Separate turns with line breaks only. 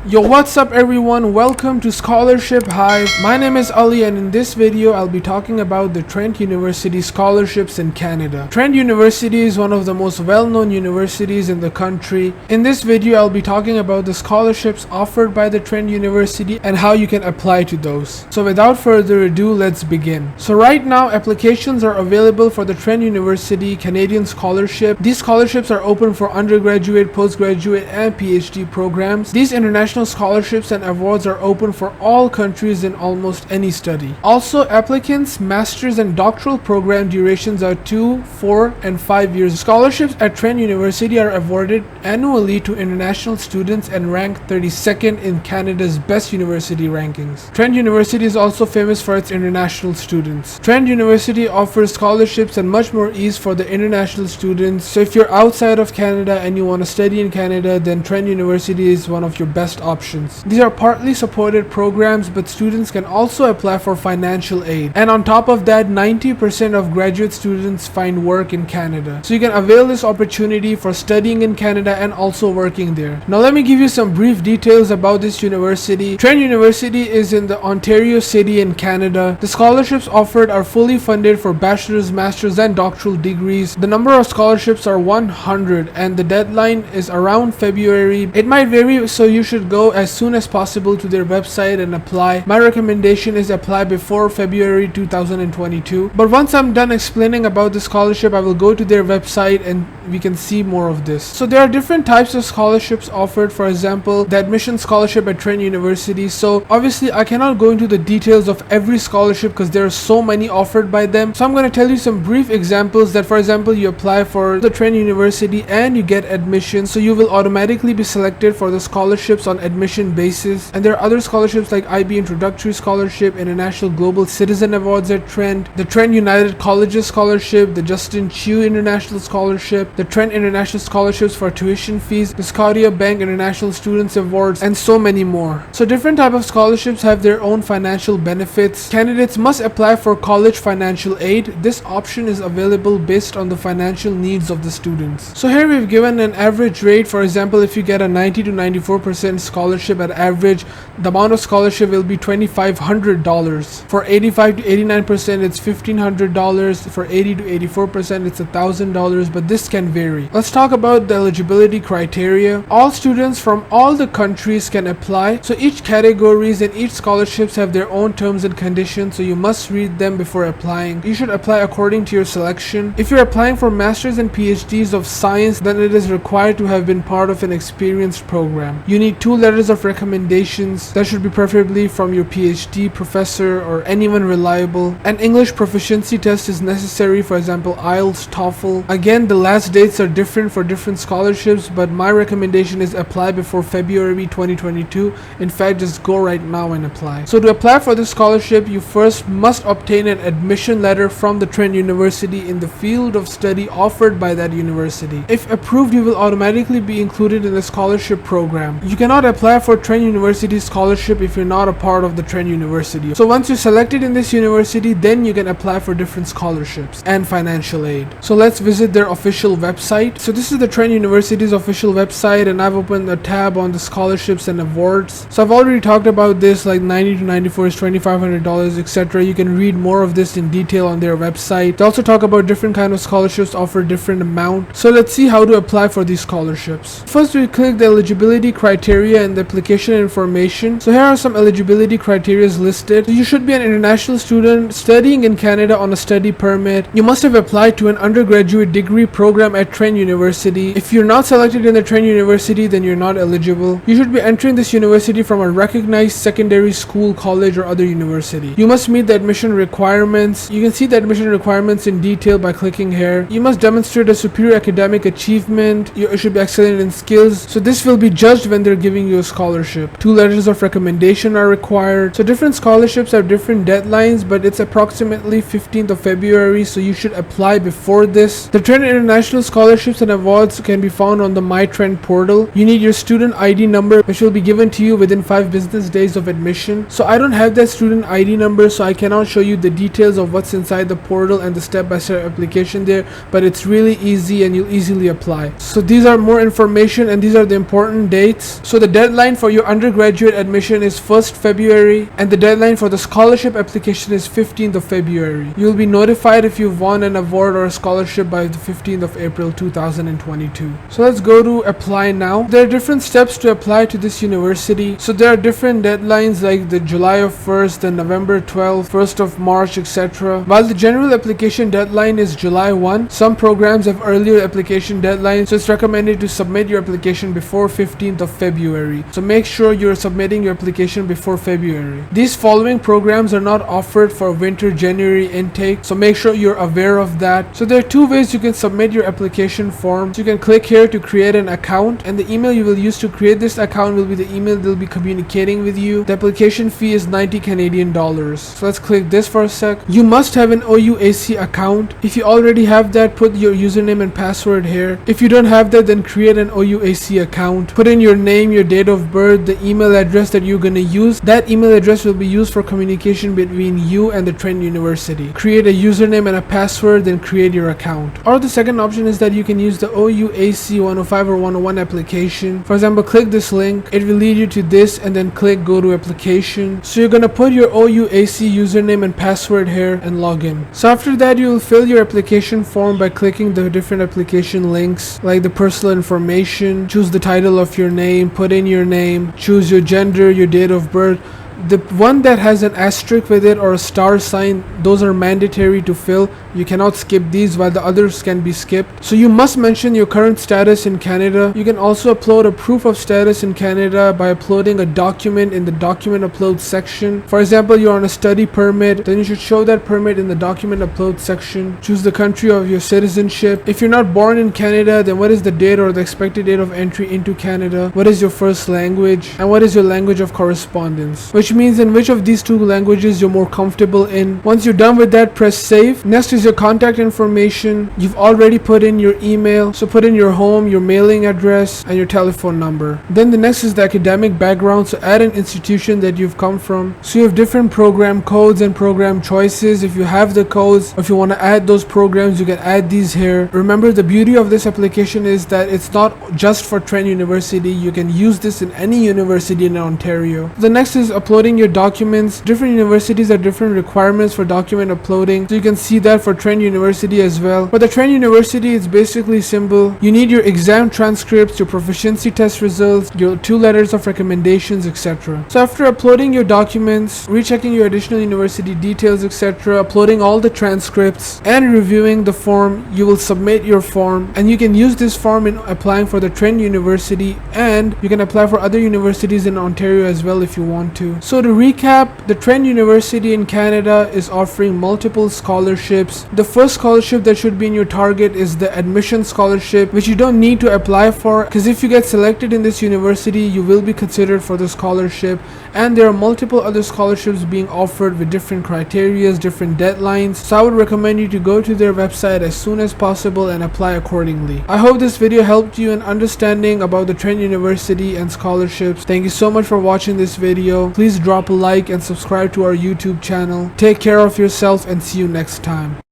Yo, what's up everyone? Welcome to Scholarship Hive. My name is Ali and in this video I'll be talking about the Trent University scholarships in Canada. Trent University is one of the most well-known universities in the country. In this video I'll be talking about the scholarships offered by the Trent University and how you can apply to those. So without further ado, let's begin. So right now applications are available for the Trent University Canadian Scholarship. These scholarships are open for undergraduate, postgraduate and PhD programs. These international scholarships and awards are open for all countries in almost any study. Also, applicants' master's and doctoral program durations are 2, 4 and 5 years. Scholarships at Trent University are awarded annually to international students and rank 32nd in Canada's best university rankings. Trent University is also famous for its international students. Trent University offers scholarships and much more ease for the international students. So if you're outside of Canada and you want to study in Canada, then Trent University is one of your best options. These are partly supported programs, but students can also apply for financial aid. And on top of that, 90% of graduate students find work in Canada. So you can avail this opportunity for studying in Canada and also working there. Now let me give you some brief details about this university. Trent University is in the Ontario city in Canada. The scholarships offered are fully funded for bachelor's, master's and doctoral degrees. The number of scholarships are 100 and the deadline is around February. It might vary, so you should go as soon as possible to their website and apply. My recommendation is apply before February 2022. But once I'm done explaining about the scholarship, I will go to their website and we can see more of this. So there are different types of scholarships offered. For example, the admission scholarship at Trent University. So obviously I cannot go into the details of every scholarship because there are so many offered by them. So I'm going to tell you some brief examples that, for example, you apply for the Trent University and you get admission. So you will automatically be selected for the scholarships on admission basis. And there are other scholarships like IB Introductory Scholarship, International Global Citizen Awards at Trent, the Trent United Colleges Scholarship, the Justin Chu International Scholarship, the Trent International Scholarships for tuition fees, the Scotia Bank International Students Awards, and so many more. So different type of scholarships have their own financial benefits. Candidates must apply for college financial aid. This option is available based on the financial needs of the students. So here we've given an average rate. For example, if you get a 90 to 94% scholarship at average, the amount of scholarship will be $2,500. For 85 to 89%, it's $1,500. For 80 to 84%, it's $1,000, but this can vary. Let's talk about the eligibility criteria. All students from all the countries can apply. So each categories and each scholarships have their own terms and conditions, so you must read them before applying. You should apply according to your selection. If you're applying for masters and PhDs of science, then it is required to have been part of an experienced program. You need 2 letters of recommendations that should be preferably from your PhD professor or anyone reliable. An English proficiency test is necessary, for example IELTS, TOEFL. Again, the last dates are different for different scholarships, but my recommendation is apply before February 2022. In fact, just go right now and apply. So to apply for this scholarship, you first must obtain an admission letter from the Trent University in the field of study offered by that university. If approved, you will automatically be included in the scholarship program. You cannot apply for Trent University scholarship if you're not a part of the Trent University. So once you're selected in this university, then you can apply for different scholarships and financial aid. So let's visit their official website. So this is the Trent University's official website, and I've opened a tab on the scholarships and awards. So I've already talked about this, like 90 to 94 is $2,500, etc. You can read more of this in detail on their website. They also talk about different kind of scholarships offer different amount. So let's see how to apply for these scholarships. First, we click the eligibility criteria and the application information. So here are some eligibility criteria listed. So you should be an international student studying in Canada on a study permit. You must have applied to an undergraduate degree program at Trent University. If you're not selected in the Trent University, then you're not eligible. You should be entering this university from a recognized secondary school, college or other university. You must meet the admission requirements. You can see the admission requirements in detail by clicking here. You must demonstrate a superior academic achievement. You should be excellent in skills. So this will be judged when they're giving you a scholarship. 2 letters of recommendation are required. So different scholarships have different deadlines, but it's approximately 15th of February, so you should apply before this. The Trent International Scholarships and Awards can be found on the My Trent portal. You need your student ID number, which will be given to you within 5 business days of admission. So I don't have that student ID number, so I cannot show you the details of what's inside the portal and the step-by-step application there, but it's really easy and you'll easily apply. So these are more information and these are the important dates. So the deadline for your undergraduate admission is 1st February, and the deadline for the scholarship application is 15th of February. You'll be notified if you've won an award or a scholarship by the 15th of April 2022. So let's go to apply now. There are different steps to apply to this university. So there are different deadlines like the July of 1st, the November 12th, 1st of March, etc. While the general application deadline is July 1, some programs have earlier application deadlines, so it's recommended to submit your application before 15th of February. So make sure you're submitting your application before February. These following programs are not offered for winter January intake, so make sure you're aware of that. So there are two ways you can submit your application form. So you can click here to create an account, and the email you will use to create this account will be the email they'll be communicating with you. The application fee is 90 Canadian dollars. So let's click this for a sec. You must have an OUAC account. If you already have that, put your username and password here. If you don't have that, then create an OUAC account. Put in your name, your date of birth, the email address that you're going to use. That email address will be used for communication between you and the Trent University. Create a username and a password, then create your account. Or the second option is that you can use the OUAC 105 or 101 application. For example, click this link. It will lead you to this, and then click go to application. So you're going to put your OUAC username and password here and log in. So after that, you will fill your application form by clicking the different application links like the personal information, choose the title of your name, put in your name, choose your gender, your date of birth. The one that has an asterisk with it or a star sign, those are mandatory to fill. You cannot skip these, while the others can be skipped. So you must mention your current status in Canada. You can also upload a proof of status in Canada by uploading a document in the document upload section. For example, you're on a study permit, then you should show that permit in the document upload section. Choose the country of your citizenship. If you're not born in Canada, then what is the date or the expected date of entry into Canada? What is your first language? And what is your language of correspondence? Which means in which of these two languages you're more comfortable in. Once you're done with that, press save. Next is your contact information. You've already put in your email, so put in your home, your mailing address, and your telephone number. Then the next is the academic background, so add an institution that you've come from. So you have different program codes and program choices. If you have the codes, or if you want to add those programs, you can add these here. Remember, the beauty of this application is that it's not just for Trent University. You can use this in any university in Ontario. The next is uploading your documents. Different universities have different requirements for document uploading, so you can see that for Trent University as well. For the Trent University, it's basically simple. You need your exam transcripts, your proficiency test results, your 2 letters of recommendations, etc. So after uploading your documents, rechecking your additional university details, etc., uploading all the transcripts, and reviewing the form, you will submit your form, and you can use this form in applying for the Trent University, and you can apply for other universities in Ontario as well if you want to. So to recap, the Trent University in Canada is offering multiple scholarships. The first scholarship that should be in your target is the admission scholarship, which you don't need to apply for, because if you get selected in this university, you will be considered for the scholarship, and there are multiple other scholarships being offered with different criteria, different deadlines. So I would recommend you to go to their website as soon as possible and apply accordingly. I hope this video helped you in understanding about the Trent University and scholarships. Thank you so much for watching this video. Please drop a like and subscribe to our YouTube channel. Take care of yourself and see you next time.